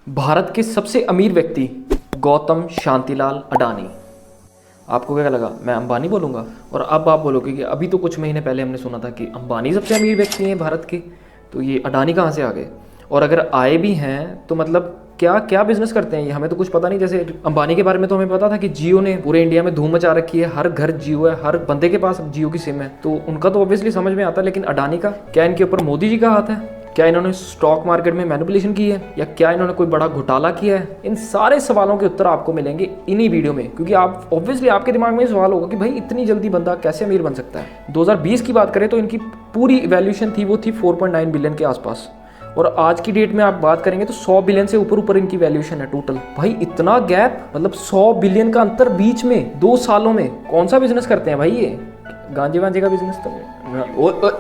भारत के सबसे अमीर व्यक्ति गौतम शांतिलाल अडानी। आपको क्या लगा मैं अंबानी बोलूँगा? और अब आप बोलोगे कि अभी तो कुछ महीने पहले हमने सुना था कि अंबानी सबसे अमीर व्यक्ति हैं भारत के, तो ये अडानी कहाँ से आ गए? और अगर आए भी हैं तो मतलब क्या क्या बिजनेस करते हैं ये हमें तो कुछ पता नहीं। जैसे अंबानी के बारे में तो हमें पता था कि जियो ने पूरे इंडिया में धूम मचा रखी है, हर घर जियो है, हर बंदे के पास जियो की सिम है, तो उनका तो ऑब्वियसली समझ में आता है। लेकिन अडानी का क्या? इनके ऊपर मोदी जी का हाथ है? क्या इन्होंने स्टॉक मार्केट में मैनिपुलेशन की है, या क्या इन्होंने कोई बड़ा घोटाला किया है? इन सारे सवालों के उत्तर आपको मिलेंगे इन्हीं वीडियो में, क्योंकि आप ऑब्वियसली आपके दिमाग में सवाल होगा कि भाई इतनी जल्दी बंदा कैसे अमीर बन सकता है। 2020 की बात करें तो इनकी पूरी वैल्यूएशन थी वो थी 4.9 बिलियन के आसपास, और आज की डेट में आप बात करेंगे तो 100 बिलियन से ऊपर इनकी वैल्यूएशन है टोटल। भाई इतना गैप, मतलब 100 बिलियन का अंतर बीच में 2 सालों में। कौन सा बिजनेस करते हैं भाई ये? गांजे वांजे का बिजनेस तो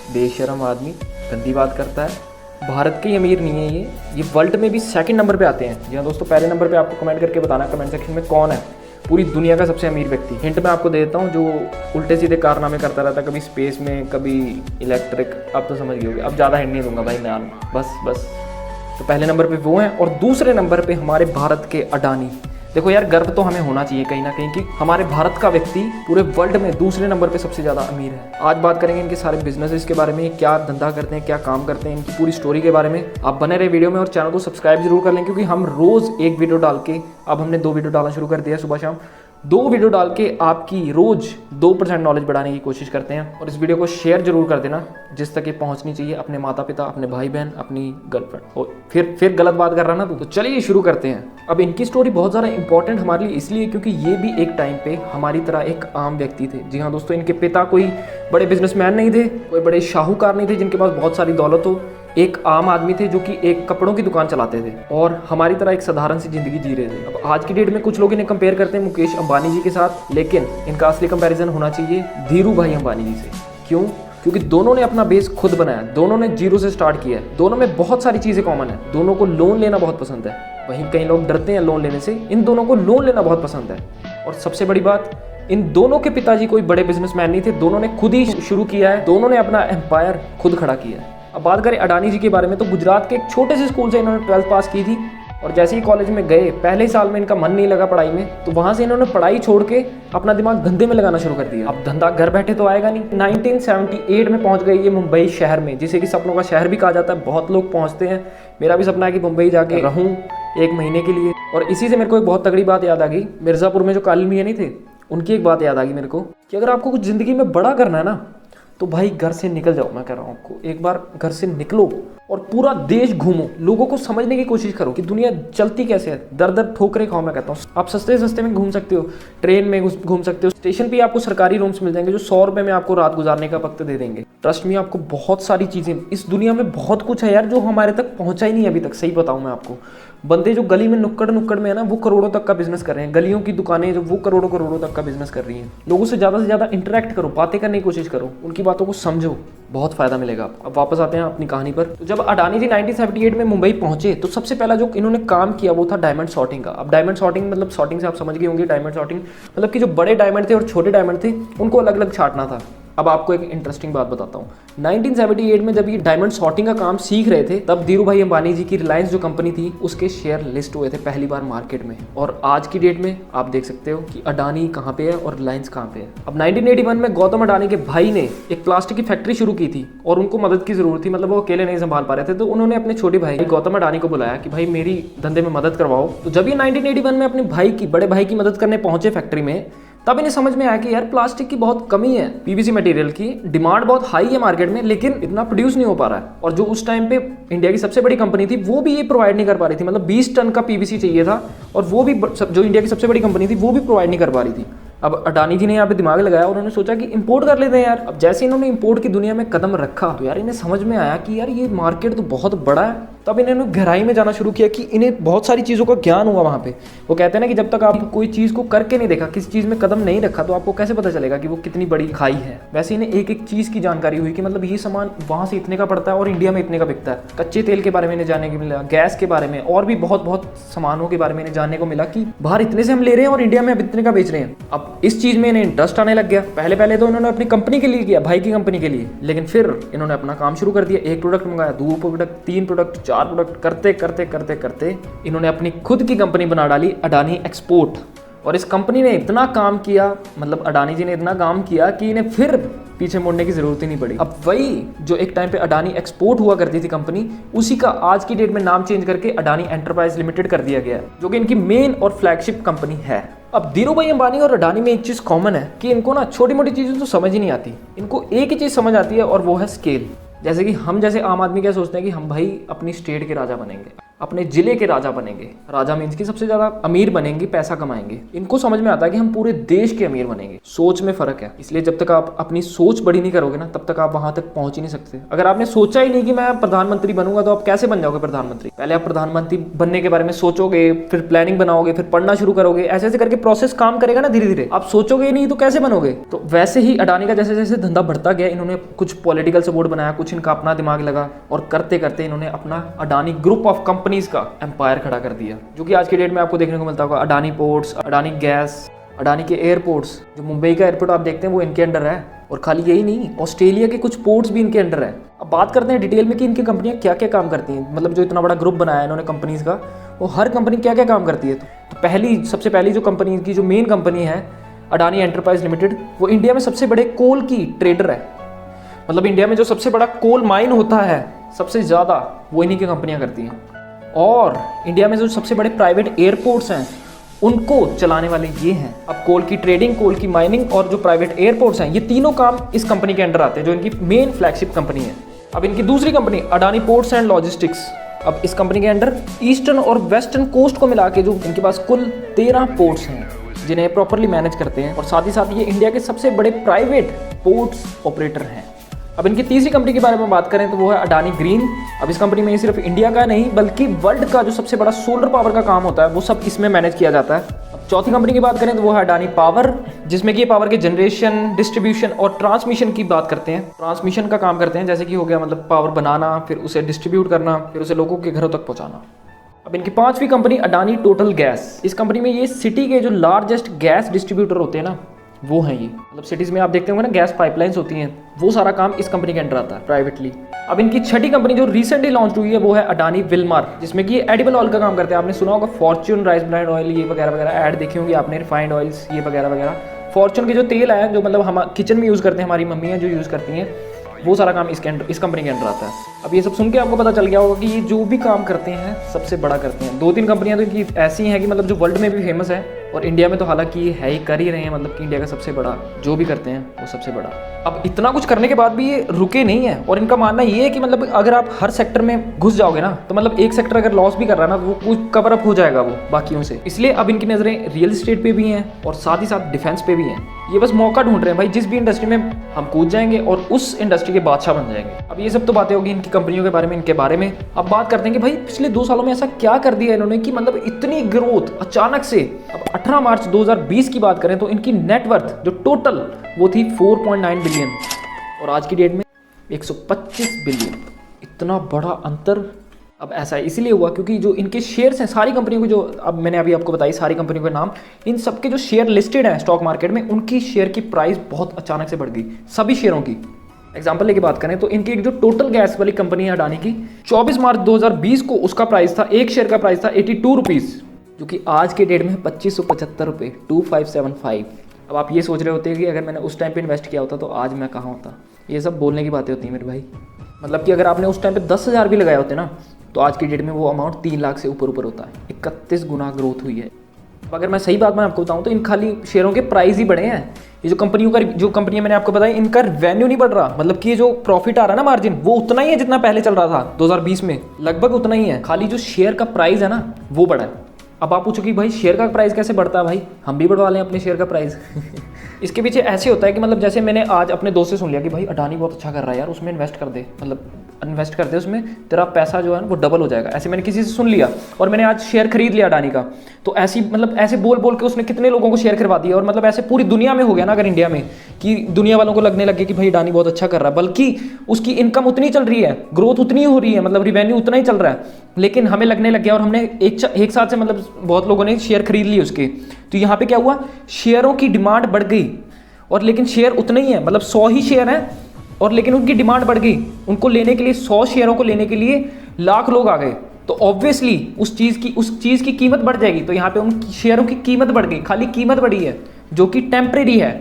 बेशरम आदमी गंदी बात करता है। भारत के ही अमीर नहीं है ये वर्ल्ड में भी सेकंड नंबर पे आते हैं। जी हाँ दोस्तों, पहले नंबर पे आपको कमेंट करके बताना कमेंट सेक्शन में कौन है पूरी दुनिया का सबसे अमीर व्यक्ति। हिंट मैं आपको दे देता हूँ, जो उल्टे सीधे कारनामे करता रहता है, कभी स्पेस में कभी इलेक्ट्रिक, अब तो समझ गए होगे। अब ज़्यादा हिंट नहीं दूंगा भाई मैं, बस। तो पहले नंबर पे वो हैं, और दूसरे नंबर पे हमारे भारत के अडानी। देखो यार, गर्व तो हमें होना चाहिए कहीं ना कहीं कि हमारे भारत का व्यक्ति पूरे वर्ल्ड में दूसरे नंबर पे सबसे ज़्यादा अमीर है। आज बात करेंगे इनके सारे बिजनेसेस के बारे में, क्या धंधा करते हैं, क्या काम करते हैं, इनकी पूरी स्टोरी के बारे में। आप बने रहे वीडियो में और चैनल को सब्सक्राइब जरूर कर लें, क्योंकि हम रोज़ एक वीडियो डाल के, अब हमने 2 वीडियो डालना शुरू कर दिया, सुबह शाम 2 वीडियो डाल के आपकी रोज़ 2% नॉलेज बढ़ाने की कोशिश करते हैं। और इस वीडियो को शेयर जरूर कर देना जिस तक ये पहुंचनी चाहिए, अपने माता पिता, अपने भाई बहन, अपनी गर्लफ्रेंड। और फिर गलत बात कर रहा ना तो चलिए शुरू करते हैं। अब इनकी स्टोरी बहुत ज़्यादा इंपॉर्टेंट हमारे लिए इसलिए क्योंकि ये भी एक टाइम पे हमारी तरह एक आम व्यक्ति थे। जी हाँ दोस्तों, इनके पिता कोई बड़े बिजनेसमैन नहीं थे, कोई बड़े शाहूकार नहीं थे जिनके पास बहुत सारी दौलत हो। एक आम आदमी थे जो कि एक कपड़ों की दुकान चलाते थे और हमारी तरह एक साधारण सी जिंदगी जी रहे थे। अब आज की डेट में कुछ लोग इन्हें कंपेयर करते हैं मुकेश अंबानी जी के साथ, लेकिन इनका असली कंपैरिजन होना चाहिए धीरू भाई अंबानी जी से। क्यों? क्योंकि दोनों ने अपना बेस खुद बनाया, दोनों ने जीरो से स्टार्ट किया है, दोनों में बहुत सारी चीज़ें कॉमन है। दोनों को लोन लेना बहुत पसंद है, वहीं कई लोग डरते हैं लोन लेने से, इन दोनों को लोन लेना बहुत पसंद है। और सबसे बड़ी बात, इन दोनों के पिताजी कोई बड़े बिजनेसमैन नहीं थे, दोनों ने खुद ही शुरू किया है, दोनों ने अपना एम्पायर खुद खड़ा किया है। अब बात करें अडानी जी के बारे में तो गुजरात के एक छोटे से स्कूल से इन्होंने 12th पास की थी, और जैसे ही कॉलेज में गए पहले ही साल में इनका मन नहीं लगा पढ़ाई में, तो वहाँ से इन्होंने पढ़ाई छोड़ के अपना दिमाग धंधे में लगाना शुरू कर दिया। अब धंधा घर बैठे तो आएगा नहीं। 1978 में पहुँच गई ये मुंबई शहर में, जिसे कि सपनों का शहर भी कहा जाता है। बहुत लोग पहुँचते हैं, मेरा भी सपना है कि मुंबई जाके रहूँ 1 महीने के लिए। और इसी से मेरे को एक बहुत तगड़ी बात याद आ गई, मिर्ज़ापुर में जो काली मियाँ नहीं थे, उनकी एक बात याद आ गई मेरे को कि अगर आपको कुछ ज़िंदगी में बड़ा करना है ना तो भाई घर से निकल जाओ। मैं कह रहा हूँ आपको, एक बार घर से निकलो और पूरा देश घूमो, लोगों को समझने की कोशिश करो कि दुनिया चलती कैसे है। दर दर ठोकरे खाओ। मैं कहता हूँ आप सस्ते में घूम सकते हो, ट्रेन में घूम सकते हो, स्टेशन पे आपको सरकारी रूम्स मिल जाएंगे जो 100 रुपये में आपको रात गुजारने का वक्त दे देंगे। ट्रस्ट में आपको बहुत सारी चीज़ें, इस दुनिया में बहुत कुछ है यार जो हमारे तक पहुँचा ही नहीं अभी तक। सही बताऊँ मैं आपको, बंदे जो गली में नुक्कड़ में है ना, वो करोड़ों तक का बिजनेस कर रहे हैं। गलियों की दुकानें जो वो करोड़ों तक का बिजनेस कर रही हैं। लोगों से ज़्यादा इंटरेक्ट करो, बातें करने की कोशिश करो, उनकी बातों को समझो, बहुत फायदा मिलेगा आपको। अब वापस आते हैं अपनी कहानी पर। तो जब अडानी जी 1978 में मुंबई पहुंचे तो सबसे पहला जो इन्होंने काम किया वो था डायमंड सॉर्टिंग का। अब डायमंड सॉर्टिंग मतलब, सॉर्टिंग से आप समझ गए होंगे, डायमंड सॉर्टिंग मतलब कि जो बड़े डायमंड थे और छोटे डायमंड थे उनको अलग अलग छांटना था। अब आपको एक इंटरेस्टिंग बात बताता हूँ, 1978 में जब ये डायमंड सॉर्टिंग का काम सीख रहे थे तब धीरू भाई अंबानी जी की रिलायंस जो कंपनी थी उसके शेयर लिस्ट हुए थे पहली बार मार्केट में। और आज की डेट में आप देख सकते हो कि अडानी कहाँ पे है और रिलायंस कहाँ पे है। अब 1981 में गौतम अडानी के भाई ने एक प्लास्टिक की फैक्ट्री शुरू की थी और उनको मदद की जरूरत थी, मतलब वो अकेले नहीं संभाल पा रहे थे, तो उन्होंने अपने छोटे भाई गौतम अडानी को बुलाया कि भाई मेरी धंधे में मदद करवाओ। तो जब ये 1981 में अपने बड़े भाई की मदद करने पहुंचे फैक्ट्री में, तब इन्हें समझ में आया कि यार प्लास्टिक की बहुत कमी है, पीवीसी मटेरियल की डिमांड बहुत हाई है मार्केट में, लेकिन इतना प्रोड्यूस नहीं हो पा रहा है। और जो उस टाइम पे इंडिया की सबसे बड़ी कंपनी थी वो भी ये प्रोवाइड नहीं कर पा रही थी, मतलब 20 टन का पीवीसी चाहिए था और वो भी जो इंडिया की सबसे बड़ी कंपनी थी वो भी प्रोवाइड नहीं कर पा रही थी। अब अडानी जी ने यहाँ पे दिमाग लगाया और उन्होंने सोचा कि इंपोर्ट कर लेते हैं यार। अब जैसे इन्होंने इंपोर्ट की दुनिया में कदम रखा तो यार इन्हें समझ में आया कि यार ये मार्केट तो बहुत बड़ा है। तब इन्होंने गहराई में जाना शुरू किया कि इन्हें बहुत सारी चीज़ों का ज्ञान हुआ वहाँ पे। वो कहते हैं ना कि जब तक आप कोई चीज़ को करके नहीं देखा, किसी चीज़ में कदम नहीं रखा, तो आपको कैसे पता चलेगा कि वो कितनी बड़ी खाई है। वैसे इन्हें एक एक चीज़ की जानकारी हुई कि मतलब ये सामान वहाँ से इतने का पड़ता है और इंडिया में इतने का बिकता है। कच्चे तेल के बारे में इन्हें जानने को मिला, गैस के बारे में और भी बहुत सामानों के बारे में इन्हें जानने को मिला कि बाहर इतने से हम ले रहे हैं और इंडिया में अब इतने का बेच रहे हैं। अब इस चीज़ में इन्हें इंटरेस्ट आने लग गया। पहले तो इन्होंने अपनी कंपनी के लिए किया, भाई की कंपनी के लिए, लेकिन फिर इन्होंने अपना काम शुरू कर दिया। 1 प्रोडक्ट मंगाया, 2 प्रोडक्ट, 3 प्रोडक्ट, 4 प्रोडक्ट करते करते करते करते इन्होंने अपनी खुद की कंपनी बना डाली, अडानी एक्सपोर्ट। और इस कंपनी ने इतना काम किया, मतलब अडानी जी ने इतना काम किया कि इन्हें फिर पीछे मुड़ने की ज़रूरत ही नहीं पड़ी। अब वही जो एक टाइम पे अडानी एक्सपोर्ट हुआ करती थी कंपनी, उसी का आज की डेट में नाम चेंज करके अडानी एंटरप्राइज लिमिटेड कर दिया गया है, जो कि इनकी मेन और फ्लैगशिप कंपनी है। अब धीरू भाई अंबानी और अडानी में एक चीज़ कॉमन है कि इनको ना छोटी मोटी चीज़ें तो समझ ही नहीं आती, इनको एक ही चीज़ समझ आती है और वो है स्केल। जैसे कि हम जैसे आम आदमी क्या सोचते हैं कि हम भाई अपनी स्टेट के राजा बनेंगे, अपने जिले के राजा बनेंगे, राजा मीन्स की सबसे ज़्यादा अमीर बनेंगे, पैसा कमाएंगे। इनको समझ में आता है कि हम पूरे देश के अमीर बनेंगे। सोच में फ़र्क है, इसलिए जब तक आप अपनी सोच बड़ी नहीं करोगे ना, तब तक आप वहाँ तक पहुँच ही नहीं सकते। अगर आपने सोचा ही नहीं कि मैं प्रधानमंत्री बनूंगा, तो आप कैसे बन जाओगे प्रधानमंत्री? पहले आप प्रधानमंत्री बनने के बारे में सोचोगे, फिर प्लानिंग बनाओगे, फिर पढ़ना शुरू करोगे, ऐसे ऐसे करके प्रोसेस काम करेगा ना धीरे धीरे। आप सोचोगे नहीं तो कैसे बनोगे? तो वैसे ही अडानी का जैसे जैसे धंधा बढ़ता गया, इन्होंने कुछ पॉलिटिकल सपोर्ट बनाया, कुछ इनका अपना दिमाग लगा, और करते करते इन्होंने अपना अडानी ग्रुप ऑफ कंपनीज का एम्पायर खड़ा कर दिया, जो कि आज की डेट में आपको देखने को मिलता होगा। अडानी पोर्ट्स, अडानी गैस, अडानी के एयरपोर्ट्स, जो मुंबई का एयरपोर्ट आप देखते हैं वो इनके अंडर है। और खाली यही नहीं, ऑस्ट्रेलिया के कुछ पोर्ट्स भी इनके अंडर है। अब बात करते हैं डिटेल में कि इनकी कंपनियां क्या क्या काम करती हैं, मतलब जो इतना बड़ा ग्रुप बनाया है इन्होंने कंपनीज का, वो हर कंपनी क्या क्या काम करती है। तो सबसे पहली जो कंपनी की जो मेन कंपनी है अडानी एंटरप्राइज लिमिटेड, वो इंडिया में सबसे बड़े कोल की ट्रेडर है। मतलब इंडिया में जो सबसे बड़ा कोल माइन होता है सबसे ज़्यादा, वो इन्हीं की कंपनियां करती हैं। और इंडिया में जो सबसे बड़े प्राइवेट एयरपोर्ट्स हैं उनको चलाने वाले ये हैं। अब कोल की ट्रेडिंग, कोल की माइनिंग और जो प्राइवेट एयरपोर्ट्स हैं, ये तीनों काम इस कंपनी के अंडर आते हैं, जो इनकी मेन फ्लैगशिप कंपनी है। अब इनकी दूसरी company Adani ports and logistics, अब इस कंपनी के अंडर ईस्टर्न और वेस्टर्न कोस्ट को मिला के जो इनके पास कुल 13 पोर्ट्स हैं, जिन्हें प्रॉपरली मैनेज करते हैं। और साथ ही साथ ये इंडिया के सबसे बड़े प्राइवेट पोर्ट्स ऑपरेटर हैं। अब इनकी तीसरी कंपनी के बारे में बात करें तो वो है अडानी ग्रीन। अब इस कंपनी में ये सिर्फ इंडिया का नहीं बल्कि वर्ल्ड का जो सबसे बड़ा सोलर पावर का काम होता है वो सब इसमें मैनेज किया जाता है। अब चौथी कंपनी की बात करें तो वो है अडानी पावर, जिसमें कि ये पावर के जनरेशन, डिस्ट्रीब्यूशन और ट्रांसमिशन की बात करते हैं। ट्रांसमिशन का काम करते हैं, जैसे कि हो गया मतलब पावर बनाना, फिर उसे डिस्ट्रीब्यूट करना, फिर उसे लोगों के घरों तक पहुँचाना। अब इनकी पांचवी कंपनी अडानी टोटल गैस। इस कंपनी में ये सिटी के जो लार्जेस्ट गैस डिस्ट्रीब्यूटर होते हैं ना, वो हैं ये। मतलब सिटीज़ में आप देखते होंगे ना गैस पाइपलाइंस होती हैं, वो सारा काम इस कंपनी के अंडर आता है प्राइवेटली। अब इनकी छठी कंपनी जो रिसेंटली लॉन्च हुई है वो है अडानी विल्मार, जिसमें कि ये एडिबल ऑयल का काम करते हैं। आपने सुना होगा फॉर्च्यून राइस ब्रांड ऑयल, ये वगैरह वगैरह ऐड देखी होंगी आपने, रिफाइंड ऑयल्स ये वगैरह वगैरह। फॉर्च्यून के जो तेल है जो मतलब हम किचन में यूज़ करते हैं, हमारी मम्मियाँ जो यूज़ करती हैं, वो सारा काम इस कंपनी के अंडर आता है। अब ये सब सुन के आपको पता चल गया होगा कि ये जो भी काम करते हैं सबसे बड़ा करते हैं। 2-3 कंपनियां तो इनकी ऐसी हैं कि मतलब जो वर्ल्ड में भी फेमस है, और इंडिया में तो हालांकि ये है ही, कर ही रहे हैं, मतलब कि इंडिया का सबसे बड़ा जो भी करते हैं वो सबसे बड़ा। अब इतना कुछ करने के बाद भी ये रुके नहीं है, और इनका मानना ये है कि मतलब अगर आप हर सेक्टर में घुस जाओगे ना, तो मतलब एक सेक्टर अगर लॉस भी कर रहा है ना, तो वो कवर अप हो जाएगा वो बाकियों से। इसलिए अब इनकी नज़रें रियल इस्टेट पे भी हैं और साथ ही साथ डिफेंस पे भी हैं। ये बस मौका ढूंढ रहे हैं भाई, जिस भी इंडस्ट्री में हम कूद जाएंगे और उस इंडस्ट्री के बादशाह बन जाएंगे। अब ये सब तो बातें होगी इनकी कंपनियों के बारे में, इनके बारे में। अब बात करते हैं कि भाई पिछले 2 सालों में ऐसा क्या कर दिया इन्होंने कि मतलब इतनी ग्रोथ अचानक से। अब 18 मार्च 2020 की बात करें तो इनकी नेटवर्थ जो टोटल वो थी 4.9 बिलियन, और आज की डेट में 125 बिलियन। इतना बड़ा अंतर। अब ऐसा इसीलिए हुआ क्योंकि जो इनके शेयर्स हैं सारी कंपनियों के, जो अब मैंने अभी आपको बताई सारी कंपनियों के नाम, इन सबके जो शेयर लिस्टेड हैं स्टॉक मार्केट में, उनकी शेयर की प्राइस बहुत अचानक से बढ़ गई, सभी शेयरों की। एग्जाम्पल लेके बात करें तो इनकी एक जो टोटल गैस वाली कंपनी है अडानी की, 24 मार्च 2020 को उसका प्राइस था, एक शेयर का प्राइस था 82 रुपीज़, जो कि आज के डेट में 2575 रुपये, 2575। अब आप ये सोच रहे होते हैं कि अगर मैंने उस टाइम पे इन्वेस्ट किया होता तो आज मैं कहाँ होता। ये सब बोलने की बातें होती हैं मेरे भाई। मतलब कि अगर आपने उस टाइम पे 10,000 भी लगाए होते ना, तो आज की डेट में वो अमाउंट 3 लाख से ऊपर होता है। 31 गुना ग्रोथ हुई है। अगर मैं सही बात मैं आपको बताऊं तो इन खाली शेयरों के प्राइस ही बढ़े हैं। ये जो कंपनियां मैंने आपको बताई, इनका रेवेन्यू नहीं बढ़ रहा। मतलब कि ये जो प्रॉफिट आ रहा है ना, मार्जिन, वो उतना ही है जितना पहले चल रहा था 2020 में, लगभग उतना ही है। खाली जो शेयर का प्राइस है ना, वो बढ़ा है। अब आप पूछो कि भाई शेयर का प्राइस कैसे बढ़ता है? भाई हम भी बढ़वा लें अपने शेयर का प्राइस। इसके पीछे ऐसे होता है कि मतलब जैसे मैंने आज अपने दोस्त से सुन लिया कि भाई अडानी बहुत अच्छा कर रहा है यार, उसमें इन्वेस्ट कर दे, मतलब इन्वेस्ट कर दे, उसमें तेरा पैसा जो है ना वो डबल हो जाएगा। ऐसे मैंने किसी से सुन लिया और मैंने आज शेयर खरीद लिया अडानी का। तो ऐसी मतलब ऐसे बोल बोल के उसने कितने लोगों को शेयर करवा दिया, और मतलब ऐसे पूरी दुनिया में हो गया ना, अगर इंडिया में, कि दुनिया वालों को लगने लगे कि भाई अडानी बहुत अच्छा कर रहा है, बल्कि उसकी इनकम उतनी चल रही है, ग्रोथ उतनी हो रही है, मतलब रिवेन्यू उतना ही चल रहा है, लेकिन हमें लगने लग गया और हमने एक साथ से मतलब बहुत लोगों ने शेयर खरीद लिए उसके। तो यहाँ पे क्या हुआ, शेयरों की डिमांड बढ़ गई, और लेकिन शेयर उतने ही है, मतलब 100 ही शेयर हैं, और लेकिन उनकी डिमांड बढ़ गई। उनको लेने के लिए 100 शेयरों को लेने के लिए लाख लोग आ गए तो ऑब्वियसली उस चीज़ की कीमत बढ़ जाएगी। तो यहाँ पे उन शेयरों की कीमत बढ़ गई, खाली कीमत बढ़ी है जो कि टेम्परेरी है,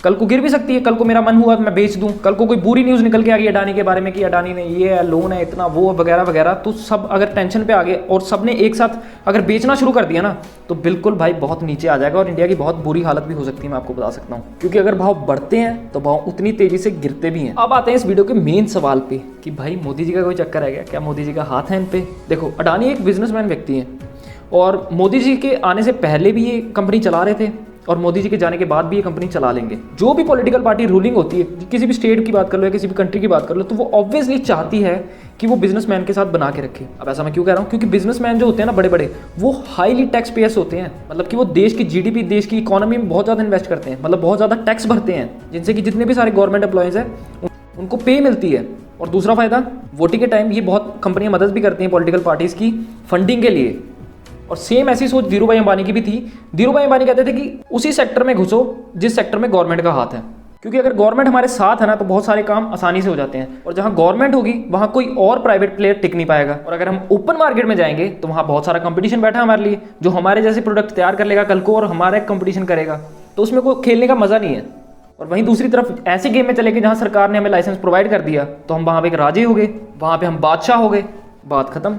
कल को गिर भी सकती है। कल को मेरा मन हुआ तो मैं बेच दूं, कल को कोई बुरी न्यूज़ निकल के आ गई अडानी के बारे में कि अडानी ने ये है, लोन है इतना, वो वगैरह वगैरह, तो सब अगर टेंशन पे आ गए और सब ने एक साथ अगर बेचना शुरू कर दिया ना तो बिल्कुल भाई बहुत नीचे आ जाएगा और इंडिया की बहुत बुरी हालत भी हो सकती है, मैं आपको बता सकता हूँ। क्योंकि अगर भाव बढ़ते हैं तो भाव उतनी तेजी से गिरते भी हैं। अब आते हैं इस वीडियो के मेन सवाल पे कि भाई मोदी जी का कोई चक्कर है क्या मोदी जी का हाथ है इन पे? देखो, अडानी एक बिजनेसमैन व्यक्ति है और मोदी जी के आने से पहले भी ये कंपनी चला रहे थे और मोदी जी के जाने के बाद भी ये कंपनी चला लेंगे। जो भी पॉलिटिकल पार्टी रूलिंग होती है, किसी भी स्टेट की बात कर लो या किसी भी कंट्री की बात कर लो, तो वो ऑब्वियसली चाहती है कि वो बिजनेसमैन के साथ बना के रखे। अब ऐसा मैं क्यों कह रहा हूँ? क्योंकि बिजनेसमैन जो होते हैं ना बड़े बड़े, वो हाईली टैक्स पेयर्स होते हैं। मतलब कि वो देश की जीडीपी, देश की इकोनॉमी में बहुत ज़्यादा इन्वेस्ट करते हैं, मतलब बहुत ज़्यादा टैक्स भरते हैं, जिनसे कि जितने भी सारे गवर्नमेंट एम्प्लॉयज़ हैं उनको पे मिलती है। और दूसरा फायदा, वोटिंग के टाइम ये बहुत कंपनियां मदद भी करती हैं पॉलिटिकल पार्टीज़ की फंडिंग के लिए। और सेम ऐसी सोच धीरू भाई अंबानी की भी थी। धीरू भाई अंबानी कहते थे कि उसी सेक्टर में घुसो जिस सेक्टर में गवर्नमेंट का हाथ है, क्योंकि अगर गवर्नमेंट हमारे साथ है ना तो बहुत सारे काम आसानी से हो जाते हैं, और जहां गवर्नमेंट होगी वहां कोई और प्राइवेट प्लेयर टिक नहीं पाएगा। और अगर हम ओपन मार्केट में जाएंगे तो वहां बहुत सारा कंपटीशन बैठा है हमारे लिए, जो हमारे जैसे प्रोडक्ट तैयार कर लेगा कल को और हमारा कंपटीशन करेगा, तो उसमें कोई खेलने का मजा नहीं है। और वहीं दूसरी तरफ ऐसे गेम में चले गए जहां सरकार ने हमें लाइसेंस प्रोवाइड कर दिया तो हम वहां पे एक राजे हो गए, वहां पे हम बादशाह हो गए, बात खत्म।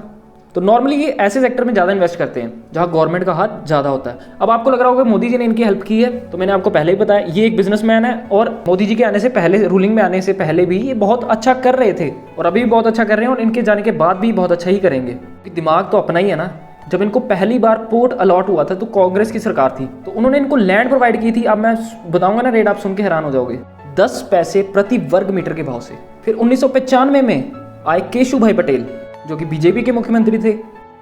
तो नॉर्मली ये ऐसे सेक्टर में ज़्यादा इन्वेस्ट करते हैं जहाँ गवर्नमेंट का हाथ ज़्यादा होता है। अब आपको लग रहा होगा मोदी जी ने इनकी हेल्प की है, तो मैंने आपको पहले ही बताया ये एक बिजनेसमैन है और मोदी जी के आने से पहले, रूलिंग में आने से पहले भी ये बहुत अच्छा कर रहे थे और अभी भी बहुत अच्छा कर रहे हैं और इनके जाने के बाद भी बहुत अच्छा ही करेंगे, क्योंकि दिमाग तो अपना ही है ना। जब इनको पहली बार पोर्ट अलॉट हुआ था तो कांग्रेस की सरकार थी, तो उन्होंने इनको लैंड प्रोवाइड की थी। अब मैं बताऊंगा ना रेट, आप सुन के हैरान हो जाओगे, 10 पैसे प्रति वर्ग मीटर के भाव से। फिर 1995 में आए केशु भाई पटेल जो कि बीजेपी के मुख्यमंत्री थे,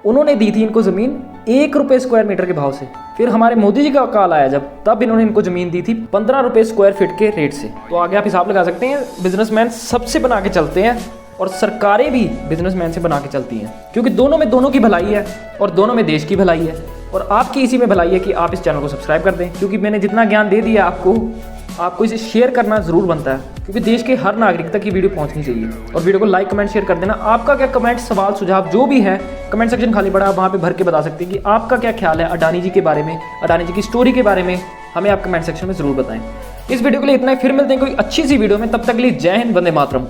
उन्होंने दी थी इनको जमीन 1 रुपये स्क्वायर मीटर के भाव से। फिर हमारे मोदी जी का काल आया जब, तब इन्होंने इनको जमीन दी थी 15 रुपये स्क्वायर फीट के रेट से। तो आगे आप हिसाब लगा सकते हैं, बिजनेसमैन सबसे बना के चलते हैं और सरकारें भी बिजनेसमैन से बना के चलती हैं, क्योंकि दोनों में दोनों की भलाई है और दोनों में देश की भलाई है। और आपकी इसी में भलाई है कि आप इस चैनल को सब्सक्राइब कर दें, क्योंकि मैंने जितना ज्ञान दे दिया आपको इसे शेयर करना जरूर बनता है, क्योंकि देश के हर नागरिक तक ये वीडियो पहुंचनी चाहिए। और वीडियो को लाइक, कमेंट, शेयर कर देना। आपका क्या कमेंट, सवाल, सुझाव जो भी है कमेंट सेक्शन खाली पड़ा, आप वहाँ पे भर के बता सकते हैं कि आपका क्या ख्याल है अडानी जी के बारे में, अडानी जी की स्टोरी के बारे में। हमें आप कमेंट सेक्शन में जरूर बताएं। इस वीडियो के लिए इतना ही, फिर मिलते हैं कोई अच्छी सी वीडियो में, तब तक के लिए जय हिंद, वंदे मातरम।